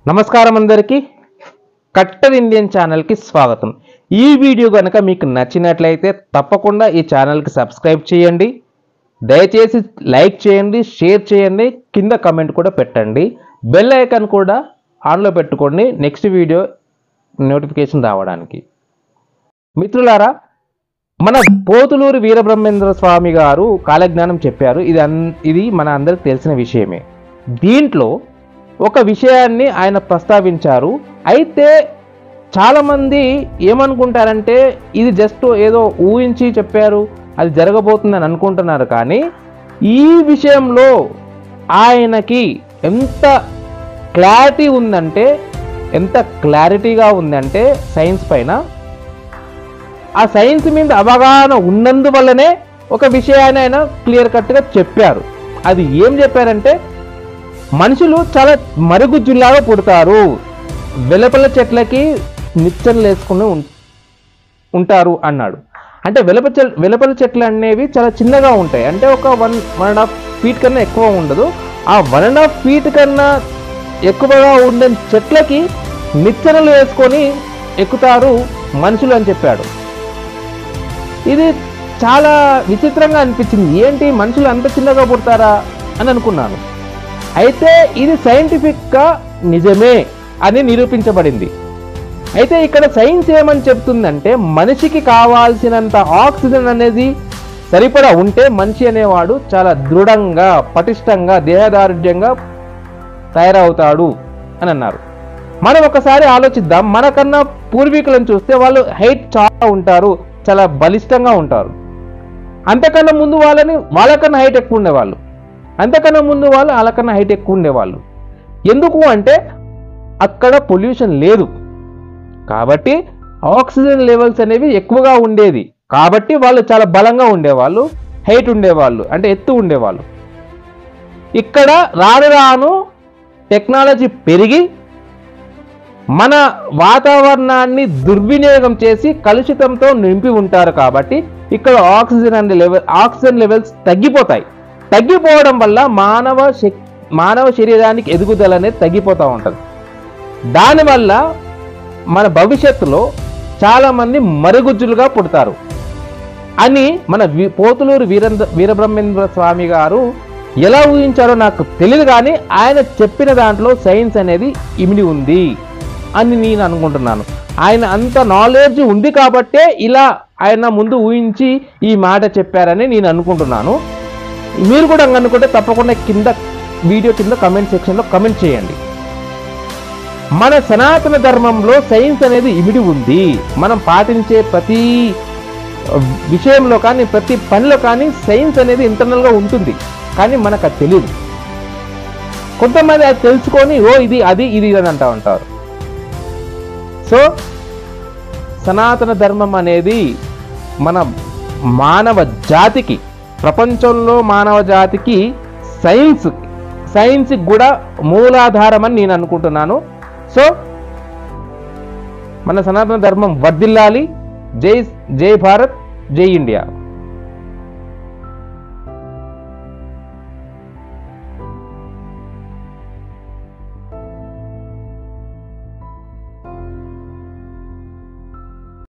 నమస్కారం అందరికీ cutter Indian ఛానల్కి స్వాగతం। ఈ వీడియో కనుక మీకు నచ్చినట్లయితే తప్పకుండా ఈ ఛానల్కి సబ్స్క్రైబ్ చేయండి, దయచేసి లైక్ చేయండి, షేర్ చేయండి, కింద కమెంట్ కూడా పెట్టండి, బెల్ ఐకాన్ కూడా ఆన్లో పెట్టుకోండి నెక్స్ట్ వీడియో నోటిఫికేషన్ రావడానికి। మిత్రులారా, మన పోతులూరి వీరబ్రహ్మేంద్ర స్వామి గారు కాలజ్ఞానం చెప్పారు। ఇది మన అందరికి తెలిసిన విషయమే। దీంట్లో ఒక విషయాన్ని ఆయన ప్రస్తావించారు। అయితే చాలామంది ఏమనుకుంటారంటే ఇది జస్ట్ ఏదో ఊహించి చెప్పారు, అది జరగబోతుందని అనుకుంటున్నారు। కానీ ఈ విషయంలో ఆయనకి ఎంత క్లారిటీగా ఉందంటే సైన్స్ పైన, ఆ సైన్స్ మీద అవగాహన ఉన్నందువల్లనే ఒక విషయాన్ని ఆయన క్లియర్ కట్గా చెప్పారు। అది ఏం చెప్పారంటే, మనుషులు చాలా మరుగుజ్జులాగా పుడతారు, వెలపల చెట్లకి నిచ్చెనలు వేసుకుని ఉంటారు అన్నాడు। అంటే వెలపల చెట్లు అనేవి చాలా చిన్నగా ఉంటాయి, అంటే ఒక 1.5 ఫీట్ కన్నా ఎక్కువ ఉండదు। ఆ 1.5 ఫీట్ కన్నా ఎక్కువగా ఉండే చెట్లకి నిచ్చెనలు వేసుకొని ఎక్కుతారు మనుషులు అని చెప్పాడు। ఇది చాలా విచిత్రంగా అనిపించింది, ఏంటి మనుషులు అంత చిన్నగా పుడతారా అని అనుకున్నాను। అయితే ఇది సైంటిఫిక్గా నిజమే అని నిరూపించబడింది। అయితే ఇక్కడ సైన్స్ ఏమని చెప్తుందంటే, మనిషికి కావాల్సినంత ఆక్సిజన్ అనేది సరిపడా ఉంటే మనిషి అనేవాడు చాలా దృఢంగా, పటిష్టంగా, దేహదారుఢ్యంగా తయారవుతాడు అని అన్నారు। మనం ఒకసారి ఆలోచిద్దాం, మనకన్నా పూర్వీకులను చూస్తే వాళ్ళు హైట్ చాలా ఉంటారు, చాలా బలిష్టంగా ఉంటారు। అంతకన్నా ముందు వాళ్ళకన్నా హైట్ ఎక్కువ ఉండేవాళ్ళు, అంతకన్నా ముందు వాళ్ళకన్నా హైట్ ఎక్కువ ఉండేవాళ్ళు। ఎందుకు అంటే అక్కడ పొల్యూషన్ లేదు కాబట్టి ఆక్సిజన్ లెవెల్స్ అనేవి ఎక్కువగా ఉండేది, కాబట్టి వాళ్ళు చాలా బలంగా ఉండేవాళ్ళు, హైట్ ఉండేవాళ్ళు, అంటే ఎత్తు ఉండేవాళ్ళు। ఇక్కడ రాను టెక్నాలజీ పెరిగి మన వాతావరణాన్ని దుర్వినియోగం చేసి కలుషితంతో నింపి ఉంటారు కాబట్టి ఇక్కడ ఆక్సిజన్ లెవెల్స్ తగ్గిపోవడం వల్ల మానవ శరీరానికి ఎదుగుదల అనేది తగ్గిపోతూ ఉంటుంది। దానివల్ల మన భవిష్యత్తులో చాలామంది మరుగుజ్జులుగా పుడతారు అని మన పోతులూరు వీరబ్రహ్మేంద్ర స్వామి గారు ఎలా ఊహించారో నాకు తెలియదు, కానీ ఆయన చెప్పిన దాంట్లో సైన్స్ అనేది ఇమిడి ఉంది అని నేను అనుకుంటున్నాను। ఆయన అంత నాలెడ్జ్ ఉంది కాబట్టే ఇలా ఆయన ముందు ఊహించి ఈ మాట చెప్పారని నేను అనుకుంటున్నాను। మీరు కూడా అనుకుంటే తప్పకుండా వీడియో కింద కమెంట్ సెక్షన్లో కమెంట్ చేయండి। మన సనాతన ధర్మంలో సైన్స్ అనేది ఇమిడి ఉంది, మనం పాటించే ప్రతి విషయంలో కానీ ప్రతి పనిలో కానీ సైన్స్ అనేది ఇంటర్నల్గా ఉంటుంది, కానీ మనకు అది తెలియదు। కొంతమంది అది తెలుసుకొని ఇది అని అంటూ ఉంటారు। సో సనాతన ధర్మం అనేది మన మానవ జాతికి, ప్రపంచంలో మానవ జాతికి సైన్స్ కూడా మూలాధారం అని నేను అనుకుంటున్నాను। సో మన సనాతన ధర్మం వర్ధిల్లాలి। జై భారత్, జై ఇండియా।